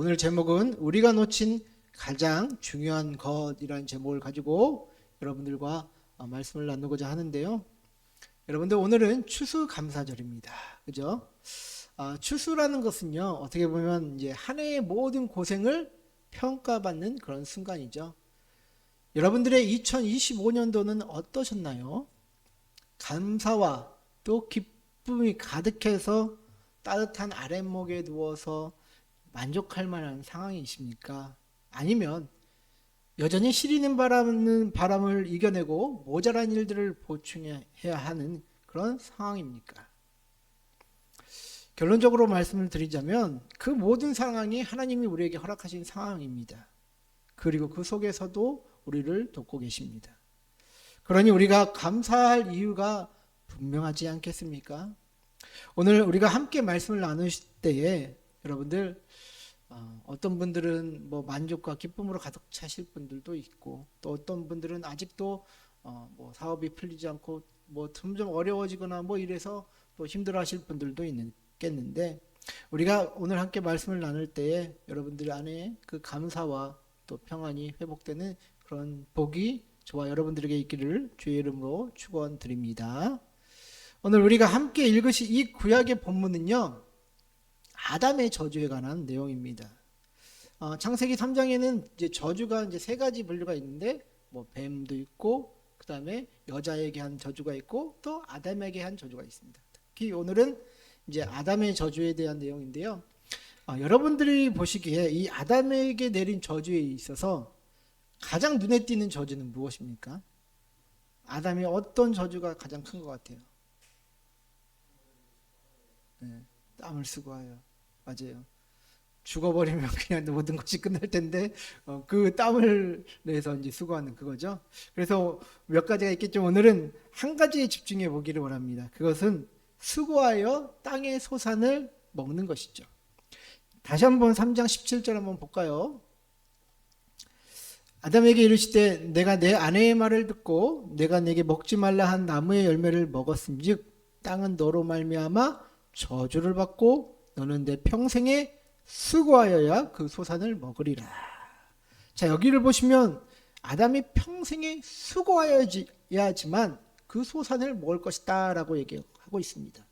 오늘 제목은 우리가 놓친 가장 중요한 것이라는 제목을 가지고 여러분들과 말씀을 나누고자 하는데요. 여러분들 오늘은 추수감사절입니다. 그죠? 추수라는 것은요, 어떻게 보면 이제 한 해의 모든 고생을 평가받는 그런 순간이죠. 여러분들의 2025년도는 어떠셨나요? 감사와 또 기쁨이 가득해서 따뜻한 아랫목에 누워서 만족할 만한 상황이십니까? 아니면 여전히 시리는 바람을 이겨내고 모자란 일들을 보충해야 하는 그런 상황입니까? 결론적으로 말씀을 드리자면 그 모든 상황이 하나님이 우리에게 허락하신 상황입니다. 그리고 그 속에서도 우리를 돕고 계십니다. 그러니 우리가 감사할 이유가 분명하지 않겠습니까? 오늘 우리가 함께 말씀을 나누실 때에 여러분들 어떤 분들은 뭐 만족과 기쁨으로 가득 차실 분들도 있고, 또 어떤 분들은 아직도 뭐 사업이 풀리지 않고 뭐 점점 어려워지거나 뭐 이래서 또 힘들어하실 분들도 있겠는데, 우리가 오늘 함께 말씀을 나눌 때에 여러분들 안에 그 감사와 또 평안이 회복되는 그런 복이 저와 여러분들에게 있기를 주의 이름으로 축원드립니다. 오늘 우리가 함께 읽으실 이 구약의 본문은요, 아담의 저주에 관한 내용입니다. 창세기 3장에는 이제 저주가 이제 세 가지 분류가 있는데, 뭐 뱀도 있고, 그 다음에 여자에게 한 저주가 있고, 또 아담에게 한 저주가 있습니다. 특히 오늘은 이제 아담의 저주에 대한 내용인데요. 여러분들이 보시기에 이 아담에게 내린 저주에 있어서 가장 눈에 띄는 저주는 무엇입니까? 아담이 어떤 저주가 가장 큰 것 같아요? 네, 땀을 수고하여. 맞아요. 죽어버리면 그냥 모든 것이 끝날 텐데 그 땀을 내서 이제 수고하는 그거죠. 그래서 몇 가지가 있겠지만 오늘은 한 가지에 집중해 보기를 원합니다. 그것은 수고하여 땅의 소산을 먹는 것이죠. 다시 한번 3장 17절 한번 볼까요? 아담에게 이르시되 내가 내 아내의 말을 듣고 내가 내게 먹지 말라 한 나무의 열매를 먹었음즉 땅은 너로 말미암아 저주를 받고 너는 내 평생에 수고하여야 그 소산을 먹으리라. 자, 여기를 보시면 아담이 평생에 수고하여야지만 그 소산을 먹을 것이다 라고 얘기하고 있습니다.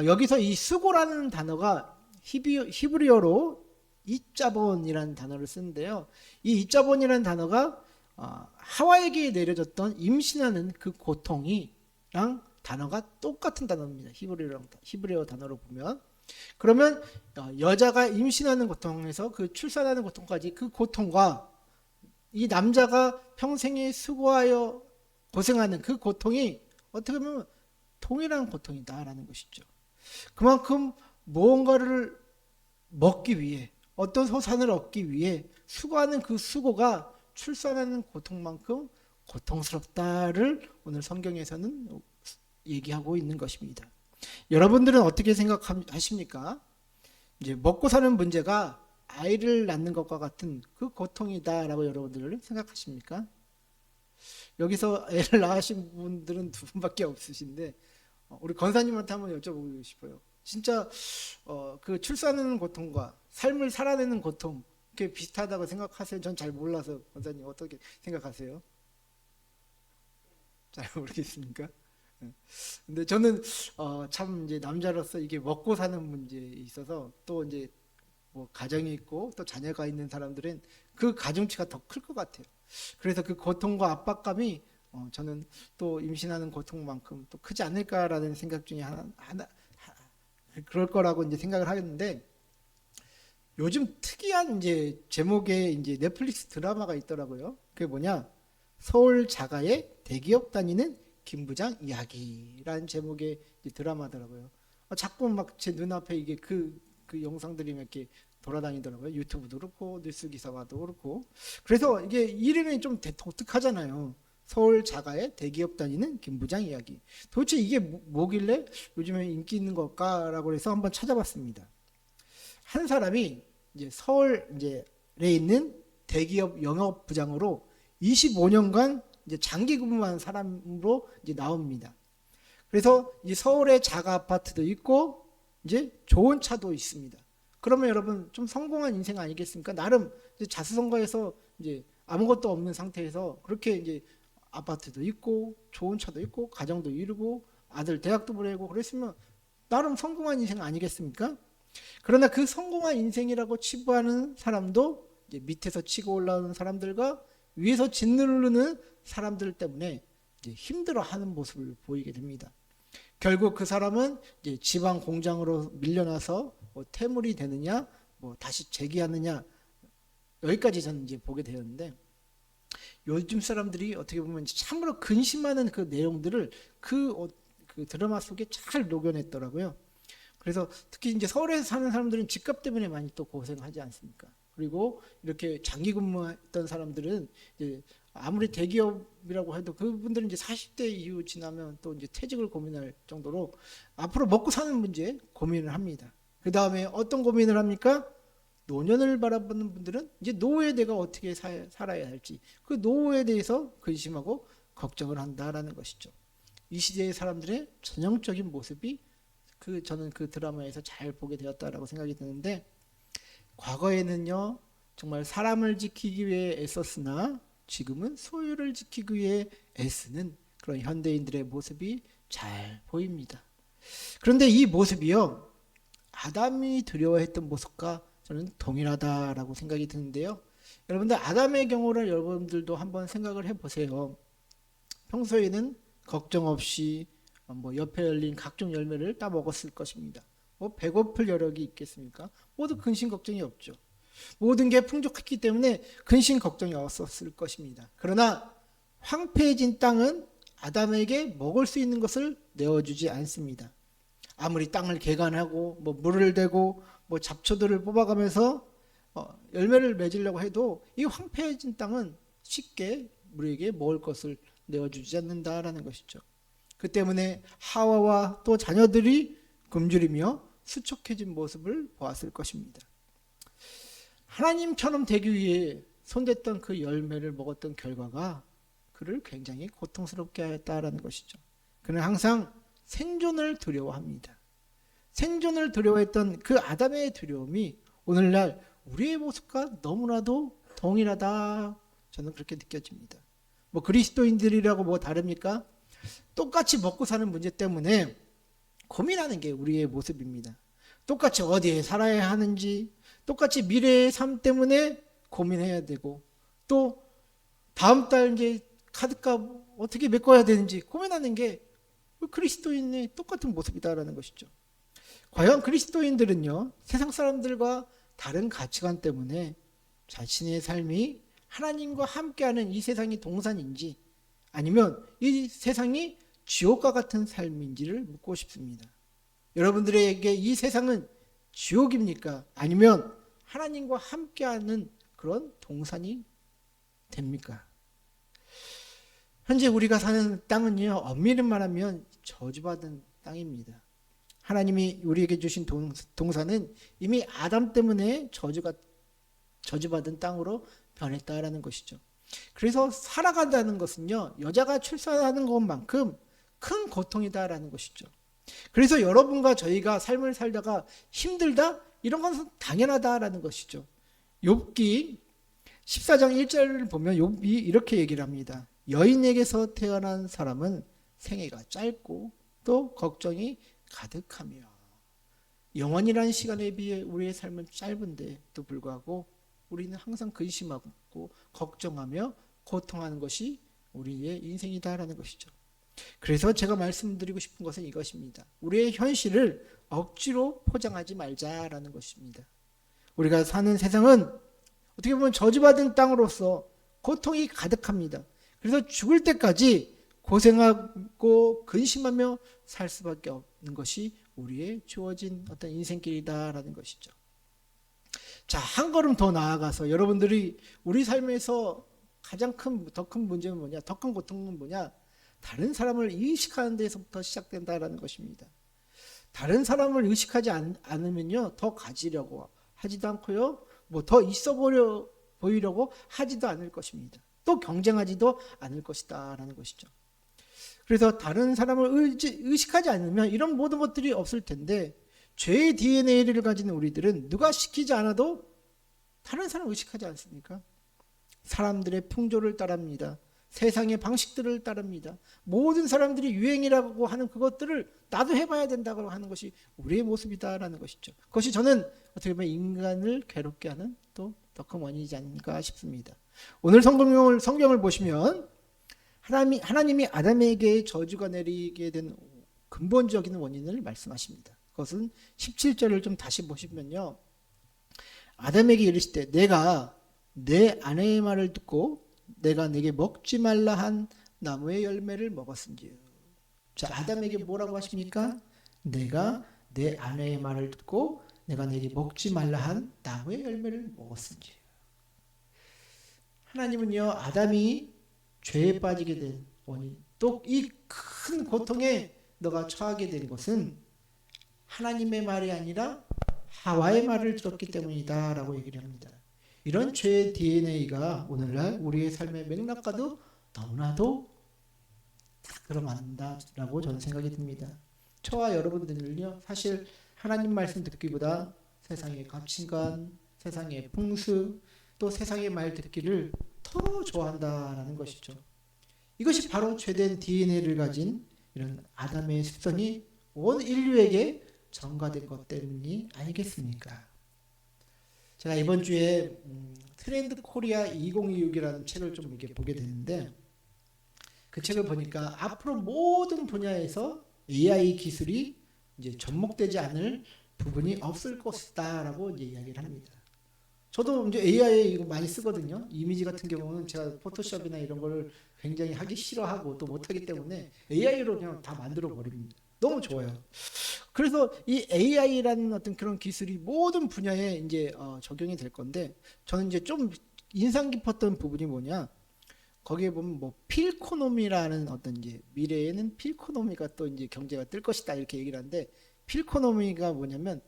여기서 이 수고라는 단어가 히브리어로 이자본이라는 단어를 쓰는데요. 이 이자본이라는 단어가 하와에게 내려졌던 임신하는 그 고통이랑 단어가 똑같은 단어입니다. 히브리어 단어로 보면. 그러면 여자가 임신하는 고통에서 그 출산하는 고통까지 그 고통과 이 남자가 평생에 수고하여 고생하는 그 고통이 어떻게 보면 동일한 고통이다라는 것이죠. 그만큼 무언가를 먹기 위해, 어떤 소산을 얻기 위해 수고하는 그 수고가 출산하는 고통만큼 고통스럽다를 오늘 성경에서는 얘기하고 있는 것입니다. 여러분들은 어떻게 생각하십니까? 이제 먹고 사는 문제가 아이를 낳는 것과 같은 그 고통이다라고 여러분들 생각하십니까? 여기서 애를 낳으신 분들은 두 분밖에 없으신데 우리 권사님한테 한번 여쭤보고 싶어요. 진짜 그 출산하는 고통과 삶을 살아내는 고통 그게 비슷하다고 생각하세요? 전 잘 몰라서 권사님 어떻게 생각하세요? 잘 모르겠습니까? 근데 저는 참 이제 남자로서 이게 먹고 사는 문제에 있어서 또 이제 뭐 가정이 있고 또 자녀가 있는 사람들은 그 가중치가 더 클 것 같아요. 그래서 그 고통과 압박감이 저는 또 임신하는 고통만큼 또 크지 않을까라는 생각 중에 하나 그럴 거라고 이제 생각을 하겠는데, 요즘 특이한 이제 제목의 이제 넷플릭스 드라마가 있더라고요. 그게 뭐냐? 서울 자가의 대기업 다니는 김부장 이야기라는 제목의 드라마더라고요. 자꾸 막 제 눈앞에 이게 그 영상들이 이렇게 돌아다니더라고요. 유튜브도 그렇고 뉴스 기사가도 그렇고. 그래서 이게 이름이 좀 독특하잖아요. 서울 자가의 대기업 다니는 김부장 이야기. 도대체 이게 뭐길래 요즘에 인기 있는 걸까라고 해서 한번 찾아봤습니다. 한 사람이 이제 서울에 있는 대기업 영업부장으로 25년간 이제 장기 근무한 사람으로 이제 나옵니다. 그래서 이 서울에 자가 아파트도 있고 이제 좋은 차도 있습니다. 그러면 여러분 좀 성공한 인생 아니겠습니까? 나름 이제 자수성가해서 이제 아무것도 없는 상태에서 그렇게 이제 아파트도 있고 좋은 차도 있고 가정도 이루고 아들 대학도 보내고 그랬으면 나름 성공한 인생 아니겠습니까? 그러나 그 성공한 인생이라고 치부하는 사람도 이제 밑에서 치고 올라오는 사람들과 위에서 짓누르는 사람들 때문에 이제 힘들어하는 모습을 보이게 됩니다. 결국 그 사람은 이제 지방 공장으로 밀려나서 뭐 퇴물이 되느냐, 뭐 다시 재기하느냐, 여기까지 저는 이제 보게 되었는데, 요즘 사람들이 어떻게 보면 참으로 근심하는 그 내용들을 그 드라마 속에 잘 녹여냈더라고요. 그래서 특히 이제 서울에서 사는 사람들은 집값 때문에 많이 또 고생하지 않습니까? 그리고 이렇게 장기 근무했던 사람들은 이제 아무리 대기업이라고 해도 그분들은 이제 40대 이후 지나면 또 이제 퇴직을 고민할 정도로 앞으로 먹고 사는 문제 고민을 합니다. 그 다음에 어떤 고민을 합니까? 노년을 바라보는 분들은 이제 노후에 내가 어떻게 살아야 할지 그 노후에 대해서 근심하고 걱정을 한다라는 것이죠. 이 시대의 사람들의 전형적인 모습이 저는 그 드라마에서 잘 보게 되었다라고 생각이 드는데, 과거에는요 정말 사람을 지키기 위해 애썼으나 지금은 소유를 지키기 위해 애쓰는 그런 현대인들의 모습이 잘 보입니다. 그런데 이 모습이요 아담이 두려워했던 모습과 저는 동일하다라고 생각이 드는데요. 여러분들 아담의 경우를 여러분들도 한번 생각을 해보세요. 평소에는 걱정 없이 뭐 옆에 열린 각종 열매를 따 먹었을 것입니다. 뭐 배고플 여력이 있겠습니까? 모두 근심 걱정이 없죠. 모든 게 풍족했기 때문에 근심 걱정이 없었을 것입니다. 그러나 황폐해진 땅은 아담에게 먹을 수 있는 것을 내어주지 않습니다. 아무리 땅을 개간하고 뭐 물을 대고 뭐 잡초들을 뽑아가면서 열매를 맺으려고 해도 이 황폐해진 땅은 쉽게 우리에게 먹을 것을 내어주지 않는다라는 것이죠. 그 때문에 하와와 또 자녀들이 굶주리며 수척해진 모습을 보았을 것입니다. 하나님처럼 되기 위해 손댔던 그 열매를 먹었던 결과가 그를 굉장히 고통스럽게 하였다라는 것이죠. 그는 항상 생존을 두려워합니다. 생존을 두려워했던 그 아담의 두려움이 오늘날 우리의 모습과 너무나도 동일하다, 저는 그렇게 느껴집니다. 뭐 그리스도인들이라고 뭐 다릅니까? 똑같이 먹고 사는 문제 때문에 고민하는 게 우리의 모습입니다. 똑같이 어디에 살아야 하는지, 똑같이 미래의 삶 때문에 고민해야 되고, 또 다음 달 이제 카드값 어떻게 메꿔야 되는지 고민하는 게 그리스도인의 똑같은 모습이다라는 것이죠. 과연 그리스도인들은요 세상 사람들과 다른 가치관 때문에 자신의 삶이 하나님과 함께하는 이 세상이 동산인지 아니면 이 세상이 지옥과 같은 삶인지를 묻고 싶습니다. 여러분들에게 이 세상은 지옥입니까? 아니면 하나님과 함께하는 그런 동산이 됩니까? 현재 우리가 사는 땅은요 엄밀히 말하면 저주받은 땅입니다. 하나님이 우리에게 주신 동산은 이미 아담 때문에 저주받은 땅으로 변했다라는 것이죠. 그래서 살아간다는 것은요 여자가 출산하는 것만큼 큰 고통이다라는 것이죠. 그래서 여러분과 저희가 삶을 살다가 힘들다? 이런 것은 당연하다라는 것이죠. 욥기 14장 1절을 보면 욥이 이렇게 얘기를 합니다. 여인에게서 태어난 사람은 생애가 짧고 또 걱정이 가득하며, 영원이라는 시간에 비해 우리의 삶은 짧은데도 불구하고 우리는 항상 근심하고 걱정하며 고통하는 것이 우리의 인생이다라는 것이죠. 그래서 제가 말씀드리고 싶은 것은 이것입니다. 우리의 현실을 억지로 포장하지 말자라는 것입니다. 우리가 사는 세상은 어떻게 보면 저주받은 땅으로서 고통이 가득합니다. 그래서 죽을 때까지 고생하고 근심하며 살 수밖에 없는 것이 우리의 주어진 어떤 인생길이다라는 것이죠. 자, 한 걸음 더 나아가서 여러분들이 우리 삶에서 가장 더 큰 문제는 뭐냐? 더 큰 고통은 뭐냐? 다른 사람을 의식하는 데서부터 시작된다라는 것입니다. 다른 사람을 의식하지 않으면요 더 가지려고 하지도 않고요 뭐 더 있어 보이려고 하지도 않을 것입니다. 또 경쟁하지도 않을 것이다 라는 것이죠. 그래서 다른 사람을 의식하지 않으면 이런 모든 것들이 없을 텐데, 죄의 DNA를 가진 우리들은 누가 시키지 않아도 다른 사람 의식하지 않습니까? 사람들의 풍조를 따릅니다. 세상의 방식들을 따릅니다. 모든 사람들이 유행이라고 하는 그것들을 나도 해봐야 된다고 하는 것이 우리의 모습이다라는 것이죠. 그것이 저는 어떻게 보면 인간을 괴롭게 하는 또 더 큰 원인이지 않을까 싶습니다. 오늘 성경을 보시면 하나님이 아담에게 저주가 내리게 된 근본적인 원인을 말씀하십니다. 그것은 17절을 좀 다시 보시면요. 아담에게 이르시되 내가 내 아내의 말을 듣고 내가 내게 먹지 말라 한 나무의 열매를 먹었은지. 자, 아담에게 뭐라고 하십니까? 내가 내 아내의 말을 듣고 내가 내게 먹지 말라 한 나무의 열매를 먹었은지. 하나님은요, 아담이 죄에 빠지게 된 원인, 또 이 큰 고통에 너가 처하게 된 것은 하나님의 말이 아니라 하와의 말을 들었기 때문이다 라고 얘기를 합니다. 이런 죄의 DNA가 오늘날 우리의 삶의 맥락과도 너무나도 다 들어맞는다라고 저는 생각이 듭니다. 저와 여러분들은요, 사실 하나님 말씀 듣기보다 세상의 가치관, 세상의 풍습, 또 세상의 말 듣기를 더 좋아한다라는 것이죠. 이것이 바로 죄된 DNA를 가진 이런 아담의 습성이 온 인류에게 전가된 것 때문이 아니겠습니까? 제가 이번 주에 트렌드 코리아 2026이라는 책을 좀 이렇게 보게 되는데, 그 책을 보니까 앞으로 모든 분야에서 AI 기술이 이제 접목되지 않을 부분이 없을 것이다라고 이제 이야기를 합니다. 저도 이제 AI 이거 많이 쓰거든요. 이미지 같은 경우는 제가 포토샵이나 이런 걸 굉장히 하기 싫어하고 또 못하기 때문에 AI로 그냥 다 만들어 버립니다. 너무 좋아요. 그래서 이 AI라는 어떤 그런 기술이 모든 분야에 이제 적용이 될 건데, 저는 이제 좀 인상 깊었던 부분이 뭐냐, 거기에 보면 뭐 필코노미라는 어떤 이제 미래에는 필코노미가 또 이제 경제가 뜰 것이다 이렇게 얘기를 하는데, 필코노미가 뭐냐면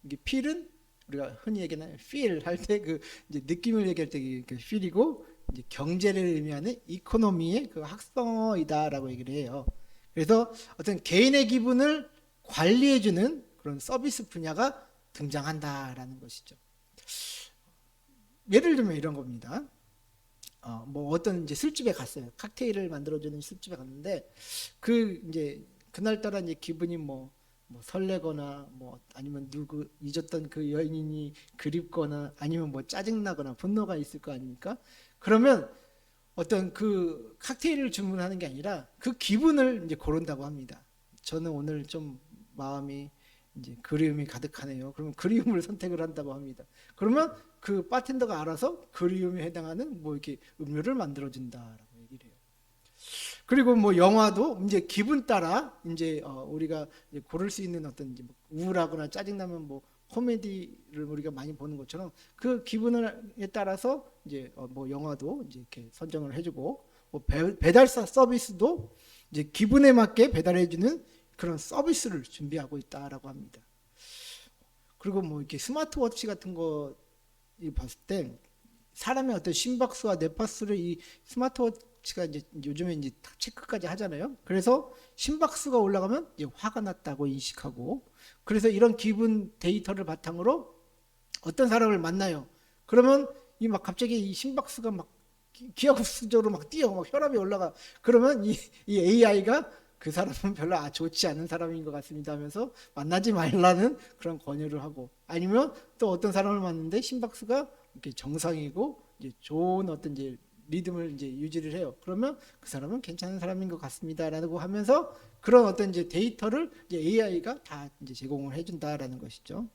이게 필은 우리가 흔히 얘기하는 feel 할 때 그 이제 느낌을 얘기할 때 그 feel이고, 이제 경제를 의미하는 이코노미의 그 합성어이다라고 얘기를 해요. 그래서 어떤 개인의 기분을 관리해주는 그런 서비스 분야가 등장한다라는 것이죠. 예를 들면 이런 겁니다. 뭐 어떤 이제 술집에 갔어요. 칵테일을 만들어주는 술집에 갔는데, 그 이제 그날따라 이제 기분이 뭐 설레거나 뭐 아니면 누구 잊었던 그 여인이 그립거나 아니면 뭐 짜증나거나 분노가 있을 거 아닙니까? 그러면 어떤 그 칵테일을 주문하는 게 아니라 그 기분을 이제 고른다고 합니다. 저는 오늘 좀 마음이 이제 그리움이 가득하네요. 그러면 그리움을 선택을 한다고 합니다. 그러면 그 바텐더가 알아서 그리움에 해당하는 뭐 이렇게 음료를 만들어 준다라고 얘기를 해요. 그리고 뭐 영화도 이제 기분 따라 이제 우리가 이제 고를 수 있는 어떤 이제 우울하거나 짜증나면 뭐 코미디를 우리가 많이 보는 것처럼 그 기분에 따라서 이제 뭐 영화도 이제 이렇게 선정을 해주고, 뭐 배달 서비스도 이제 기분에 맞게 배달해주는 그런 서비스를 준비하고 있다라고 합니다. 그리고 뭐 이렇게 스마트워치 같은 거 봤을 때 사람의 어떤 심박수와 뇌파수를 이 스마트워치가 이제 요즘에 이제 체크까지 하잖아요. 그래서 심박수가 올라가면 이제 화가 났다고 인식하고, 그래서 이런 기분 데이터를 바탕으로 어떤 사람을 만나요. 그러면 이 막 갑자기 이 심박수가 막 기하급수적으로 막 뛰어, 막 혈압이 올라가. 그러면 이 AI가 그 사람은 별로 좋지 않은 사람인 것 같습니다 하면서 만나지 말라는 그런 권유를 하고, 아니면 또 어떤 사람을 만났는데 심박수가 이렇게 정상이고 이제 좋은 어떤 이제 리듬을 이제 유지를 해요. 그러면 그 사람은 괜찮은 사람인 것 같습니다라고 하면서 그런 어떤 이제 데이터를 이제 AI가 다 이제 제공을 해준다라는 것이죠.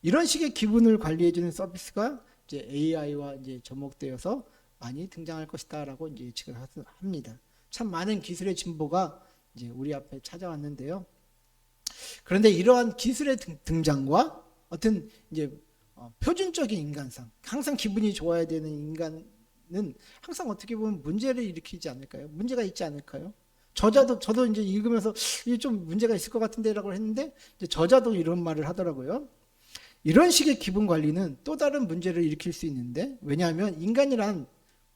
이런 식의 기분을 관리해주는 서비스가 이제 AI와 이제 접목되어서 많이 등장할 것이다라고 이제 예측을 합니다. 참 많은 기술의 진보가 이제 우리 앞에 찾아왔는데요. 그런데 이러한 기술의 등장과 어떤 이제 표준적인 인간상, 항상 기분이 좋아야 되는 인간은 항상 어떻게 보면 문제를 일으키지 않을까요? 문제가 있지 않을까요? 저도 이제 읽으면서 이게 좀 문제가 있을 것 같은데라고 했는데, 이제 저자도 이런 말을 하더라고요. 이런 식의 기분 관리는 또 다른 문제를 일으킬 수 있는데, 왜냐하면 인간이란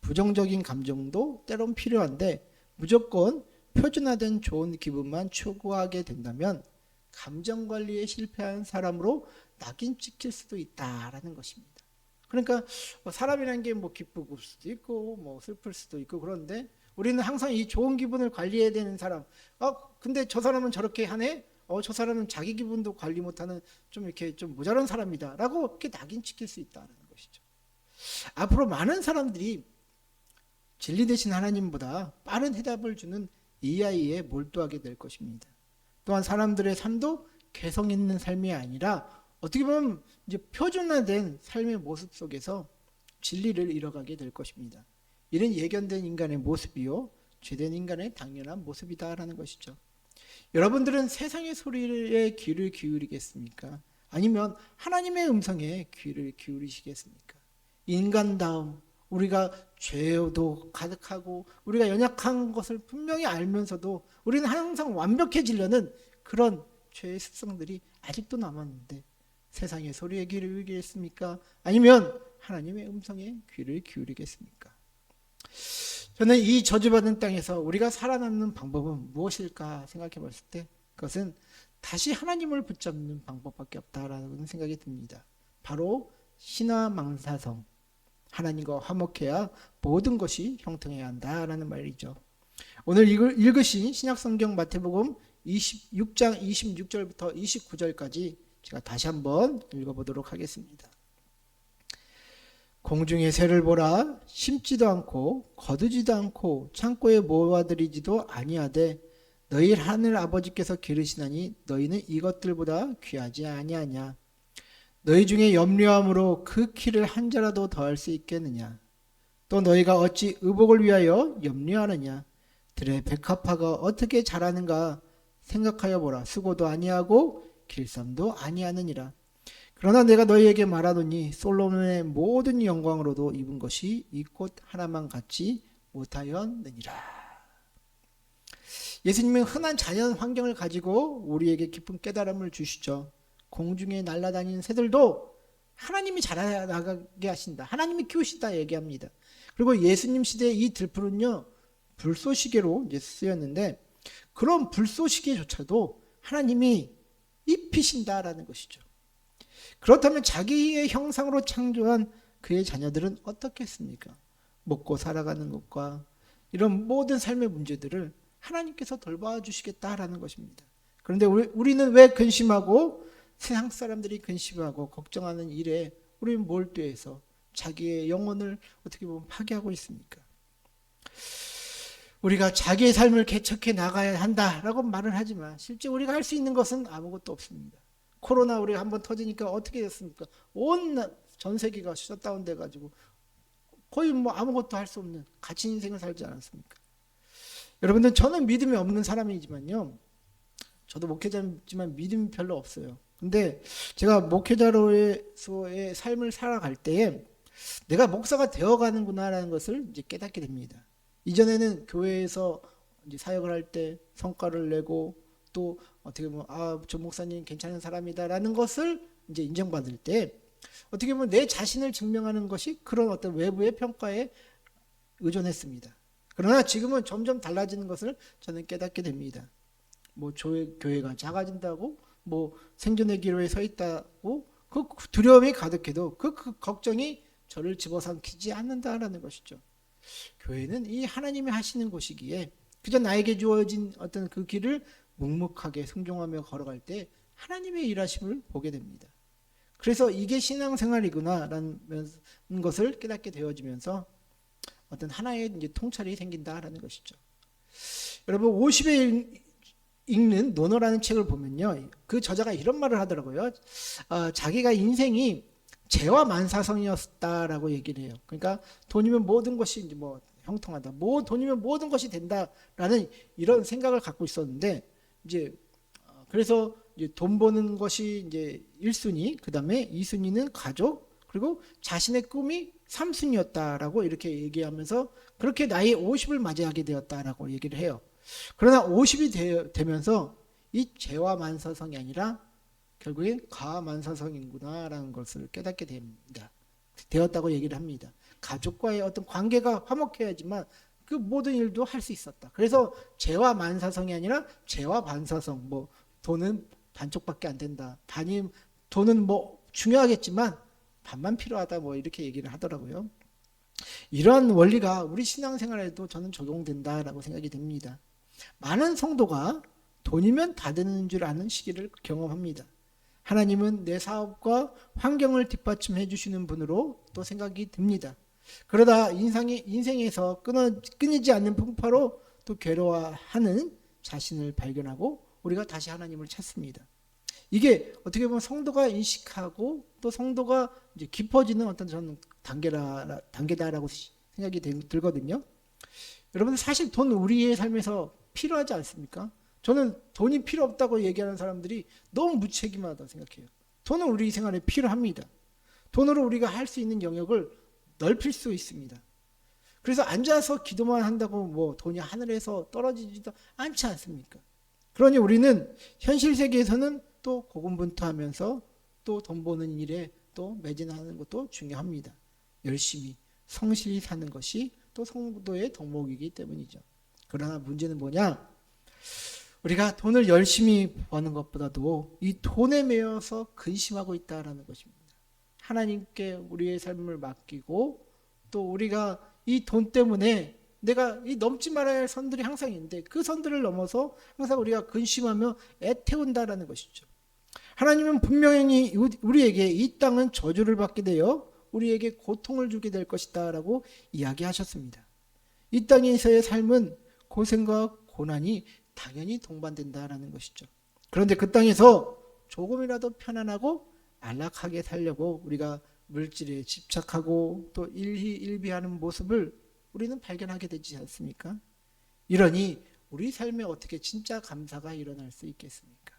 부정적인 감정도 때론 필요한데 무조건 표준화된 좋은 기분만 추구하게 된다면 감정 관리에 실패한 사람으로 낙인 찍힐 수도 있다라는 것입니다. 그러니까 사람이라는 게 뭐 기쁠 수도 있고 뭐 슬플 수도 있고 그런데 우리는 항상 이 좋은 기분을 관리해야 되는 사람. 근데 저 사람은 저렇게 하네. 저 사람은 자기 기분도 관리 못하는 좀 이렇게 좀 모자란 사람이다라고 이렇게 낙인 찍힐 수 있다는 것이죠. 앞으로 많은 사람들이 진리 대신 하나님보다 빠른 해답을 주는 AI에 몰두하게 될 것입니다. 또한 사람들의 삶도 개성 있는 삶이 아니라 어떻게 보면 이제 표준화된 삶의 모습 속에서 진리를 잃어가게 될 것입니다. 이는 예견된 인간의 모습이요 죄된 인간의 당연한 모습이다라는 것이죠. 여러분들은 세상의 소리에 귀를 기울이겠습니까? 아니면 하나님의 음성에 귀를 기울이시겠습니까? 인간다움, 우리가 죄도 가득하고 우리가 연약한 것을 분명히 알면서도 우리는 항상 완벽해지려는 그런 죄의 습성들이 아직도 남았는데 세상의 소리에 귀를 기울이겠습니까? 아니면 하나님의 음성에 귀를 기울이겠습니까? 저는 이 저주받은 땅에서 우리가 살아남는 방법은 무엇일까 생각해 봤을 때 그것은 다시 하나님을 붙잡는 방법밖에 없다라는 생각이 듭니다. 바로 신화망사성, 하나님과 화목해야 모든 것이 형통해야 한다라는 말이죠. 오늘 읽으신 신약성경 마태복음 26장 26절부터 29절까지 제가 다시 한번 읽어보도록 하겠습니다. 공중의 새를 보라. 심지도 않고 거두지도 않고 창고에 모아들이지도 아니하되 너희 하늘 아버지께서 기르시나니 너희는 이것들보다 귀하지 아니하냐. 너희 중에 염려함으로 그 키를 한 자라도 더할 수 있겠느냐. 또 너희가 어찌 의복을 위하여 염려하느냐. 들의 백합화가 어떻게 자라는가 생각하여 보라. 수고도 아니하고 길쌈도 아니하느니라. 그러나 내가 너희에게 말하노니 솔로몬의 모든 영광으로도 입은 것이 이 꽃 하나만 같지 못하였느니라. 예수님은 흔한 자연 환경을 가지고 우리에게 깊은 깨달음을 주시죠. 공중에 날아다니는 새들도 하나님이 자라나가게 하신다. 하나님이 키우신다 얘기합니다. 그리고 예수님 시대의 이 들풀은요, 불쏘시개로 이제 쓰였는데 그런 불쏘시개조차도 하나님이 입히신다라는 것이죠. 그렇다면 자기의 형상으로 창조한 그의 자녀들은 어떻겠습니까? 먹고 살아가는 것과 이런 모든 삶의 문제들을 하나님께서 돌봐 주시겠다라는 것입니다. 그런데 우리는 왜 근심하고 세상 사람들이 근심하고 걱정하는 일에 우리는 몰두해서 자기의 영혼을 어떻게 보면 파괴하고 있습니까? 우리가 자기의 삶을 개척해 나가야 한다라고 말을 하지만 실제 우리가 할 수 있는 것은 아무것도 없습니다. 코로나 우리가 한번 터지니까 어떻게 됐습니까? 온 전 세계가 셧다운 돼가지고 거의 뭐 아무것도 할 수 없는 갇힌 인생을 살지 않았습니까? 여러분들 저는 믿음이 없는 사람이지만요. 저도 목회자지만 믿음이 별로 없어요. 근데 제가 목회자로서의 삶을 살아갈 때에 내가 목사가 되어가는구나라는 것을 이제 깨닫게 됩니다. 이전에는 교회에서 이제 사역을 할 때 성과를 내고 또 어떻게 보면 저 목사님 괜찮은 사람이다라는 것을 이제 인정받을 때 어떻게 보면 내 자신을 증명하는 것이 그런 어떤 외부의 평가에 의존했습니다. 그러나 지금은 점점 달라지는 것을 저는 깨닫게 됩니다. 뭐 교회가 작아진다고 뭐 생존의 기로에 서 있다고 그 두려움이 가득해도 그 걱정이 저를 집어삼키지 않는다라는 것이죠. 교회는 이 하나님이 하시는 곳이기에 그저 나에게 주어진 어떤 그 길을 묵묵하게 순종하며 걸어갈 때 하나님의 일하심을 보게 됩니다. 그래서 이게 신앙생활이구나라는 것을 깨닫게 되어지면서 어떤 하나의 이제 통찰이 생긴다라는 것이죠. 여러분 50에 읽는 논어라는 책을 보면요, 그 저자가 이런 말을 하더라고요. 자기가 인생이 재와 만사성이었다라고 얘기를 해요. 그러니까 돈이면 모든 것이 이제 뭐 형통하다, 돈이면 모든 것이 된다라는 이런 생각을 갖고 있었는데 이제 그래서 이제 돈 버는 것이 이제 1순위, 그 다음에 2순위는 가족, 그리고 자신의 꿈이 3순위였다라고 이렇게 얘기하면서 그렇게 나이 50을 맞이하게 되었다라고 얘기를 해요. 그러나 50이 되면서 이 재와 만사성이 아니라 결국엔 가만사성이구나라는 것을 깨닫게 됩니다. 되었다고 얘기를 합니다. 가족과의 어떤 관계가 화목해야지만 그 모든 일도 할 수 있었다. 그래서 재와 만사성이 아니라 재와 반사성, 뭐 돈은 반쪽밖에 안 된다. 반이 돈은 뭐 중요하겠지만 반만 필요하다 뭐 이렇게 얘기를 하더라고요. 이러한 원리가 우리 신앙생활에도 저는 적용된다라고 생각이 됩니다. 많은 성도가 돈이면 다 되는 줄 아는 시기를 경험합니다. 하나님은 내 사업과 환경을 뒷받침해 주시는 분으로 또 생각이 듭니다. 그러다 인생에서 끊이지 않는 풍파로 또 괴로워하는 자신을 발견하고 우리가 다시 하나님을 찾습니다. 이게 어떻게 보면 성도가 인식하고 또 성도가 이제 깊어지는 어떤 저는 단계다라고 생각이 들거든요. 여러분 사실 돈 우리의 삶에서 필요하지 않습니까? 저는 돈이 필요 없다고 얘기하는 사람들이 너무 무책임하다고 생각해요. 돈은 우리 생활에 필요합니다. 돈으로 우리가 할 수 있는 영역을 넓힐 수 있습니다. 그래서 앉아서 기도만 한다고 뭐 돈이 하늘에서 떨어지지도 않지 않습니까? 그러니 우리는 현실 세계에서는 또 고군분투하면서 또 돈 버는 일에 또 매진하는 것도 중요합니다. 열심히 성실히 사는 것이 또 성도의 덕목이기 때문이죠. 그러나 문제는 뭐냐? 우리가 돈을 열심히 버는 것보다도 이 돈에 매여서 근심하고 있다라는 것입니다. 하나님께 우리의 삶을 맡기고 또 우리가 이 돈 때문에 내가 이 넘지 말아야 할 선들이 항상 있는데 그 선들을 넘어서 항상 우리가 근심하며 애태운다라는 것이죠. 하나님은 분명히 우리에게 이 땅은 저주를 받게 되어 우리에게 고통을 주게 될 것이다 라고 이야기하셨습니다. 이 땅에서의 삶은 고생과 고난이 당연히 동반된다라는 것이죠. 그런데 그 땅에서 조금이라도 편안하고 안락하게 살려고 우리가 물질에 집착하고 또 일희일비하는 모습을 우리는 발견하게 되지 않습니까? 이러니 우리 삶에 어떻게 진짜 감사가 일어날 수 있겠습니까?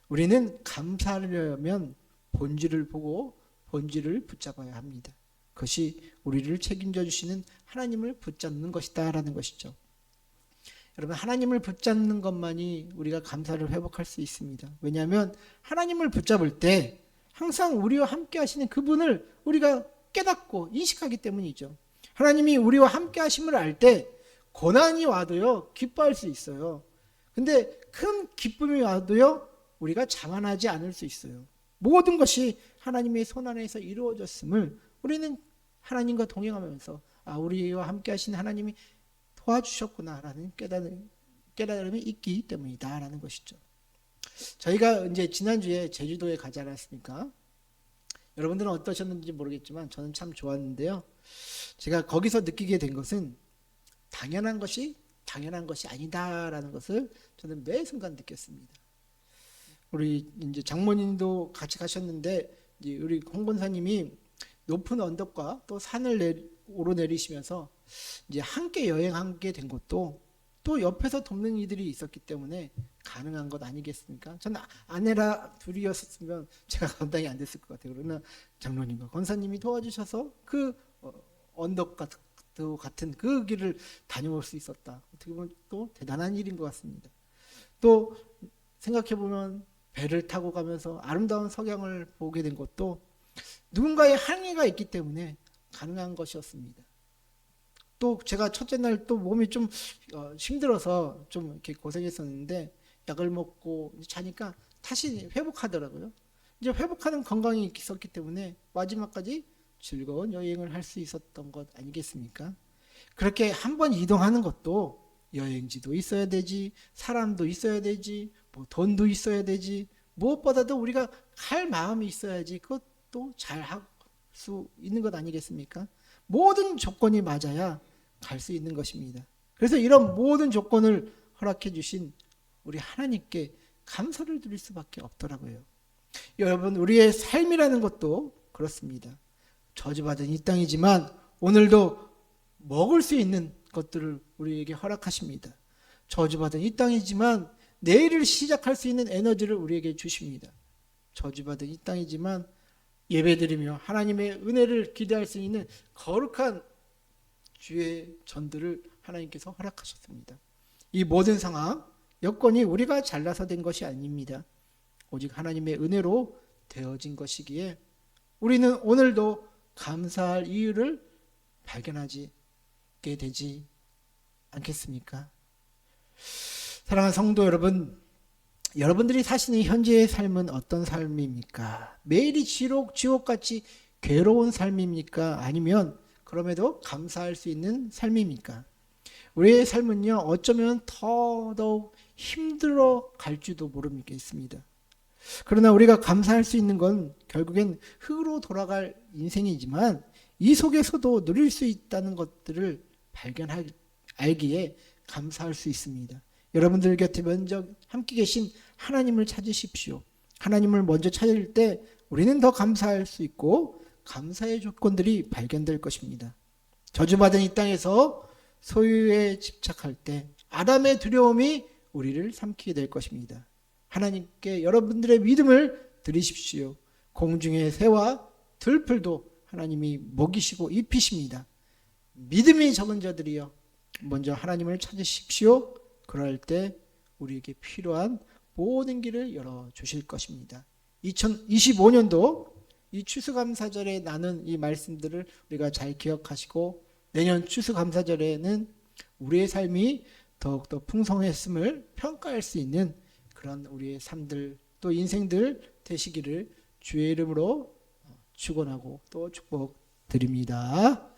우리는 감사하려면 본질을 보고 본질을 붙잡아야 합니다. 그것이 우리를 책임져 주시는 하나님을 붙잡는 것이다 라는 것이죠. 여러분 하나님을 붙잡는 것만이 우리가 감사를 회복할 수 있습니다. 왜냐하면 하나님을 붙잡을 때 항상 우리와 함께 하시는 그분을 우리가 깨닫고 인식하기 때문이죠. 하나님이 우리와 함께 하심을 알 때 고난이 와도요 기뻐할 수 있어요. 근데 큰 기쁨이 와도요 우리가 자만하지 않을 수 있어요. 모든 것이 하나님의 손안에서 이루어졌음을 우리는 하나님과 동행하면서 우리와 함께 하신 하나님이 도와주셨구나라는 깨달음이 있기 때문이다라는 것이죠. 저희가 이제 지난주에 제주도에 가지 않았습니까? 여러분들은 어떠셨는지 모르겠지만 저는 참 좋았는데요. 제가 거기서 느끼게 된 것은 당연한 것이 아니다라는 것을 저는 매 순간 느꼈습니다. 우리 이제 장모님도 같이 가셨는데 이제 우리 홍 권사님이 높은 언덕과 또 산을 오르내리시면서 이제 함께 여행하게 된 것도 또 옆에서 돕는 이들이 있었기 때문에 가능한 것 아니겠습니까? 저는 아내라 둘이었으면 제가 감당이 안 됐을 것 같아요. 그러나 장로님과 권사님이 도와주셔서 그 언덕과 같은 그 길을 다녀올 수 있었다. 어떻게 보면 또 대단한 일인 것 같습니다. 또 생각해 보면 배를 타고 가면서 아름다운 석양을 보게 된 것도 누군가의 항의가 있기 때문에 가능한 것이었습니다. 또 제가 첫째 날 또 몸이 좀 힘들어서 좀 이렇게 고생했었는데 약을 먹고 자니까 다시 회복하더라고요. 이제 회복하는 건강이 있었기 때문에 마지막까지 즐거운 여행을 할 수 있었던 것 아니겠습니까? 그렇게 한번 이동하는 것도 여행지도 있어야 되지, 사람도 있어야 되지, 뭐 돈도 있어야 되지, 무엇보다도 우리가 갈 마음이 있어야지 그것도 잘 할 수 있는 것 아니겠습니까? 모든 조건이 맞아야 갈 수 있는 것입니다. 그래서 이런 모든 조건을 허락해 주신 우리 하나님께 감사를 드릴 수밖에 없더라고요. 여러분 우리의 삶이라는 것도 그렇습니다. 저주받은 이 땅이지만 오늘도 먹을 수 있는 것들을 우리에게 허락하십니다. 저주받은 이 땅이지만 내일을 시작할 수 있는 에너지를 우리에게 주십니다. 저주받은 이 땅이지만 예배드리며 하나님의 은혜를 기대할 수 있는 거룩한 주의 전들을 하나님께서 허락하셨습니다. 이 모든 상황, 여건이 우리가 잘나서 된 것이 아닙니다. 오직 하나님의 은혜로 되어진 것이기에 우리는 오늘도 감사할 이유를 발견하게 되지 않겠습니까? 사랑하는 성도 여러분, 여러분들이 사시는 현재의 삶은 어떤 삶입니까? 매일이 지옥같이 괴로운 삶입니까? 아니면 그럼에도 감사할 수 있는 삶입니까? 우리의 삶은요, 어쩌면 더더욱 힘들어 갈지도 모르겠습니다. 그러나 우리가 감사할 수 있는 건 결국엔 흙으로 돌아갈 인생이지만 이 속에서도 누릴 수 있다는 것들을 알기에 감사할 수 있습니다. 여러분들 곁에 먼저 함께 계신 하나님을 찾으십시오. 하나님을 먼저 찾을 때 우리는 더 감사할 수 있고 감사의 조건들이 발견될 것입니다. 저주받은 이 땅에서 소유에 집착할 때 아담의 두려움이 우리를 삼키게 될 것입니다. 하나님께 여러분들의 믿음을 드리십시오. 공중의 새와 들풀도 하나님이 먹이시고 입히십니다. 믿음이 적은 자들이여 먼저 하나님을 찾으십시오. 그럴 때 우리에게 필요한 모든 길을 열어주실 것입니다. 2025년도 이 추수감사절에 나눈 이 말씀들을 우리가 잘 기억하시고 내년 추수감사절에는 우리의 삶이 더욱더 풍성했음을 평가할 수 있는 그런 우리의 삶들 또 인생들 되시기를 주의 이름으로 축원하고 또 축복드립니다.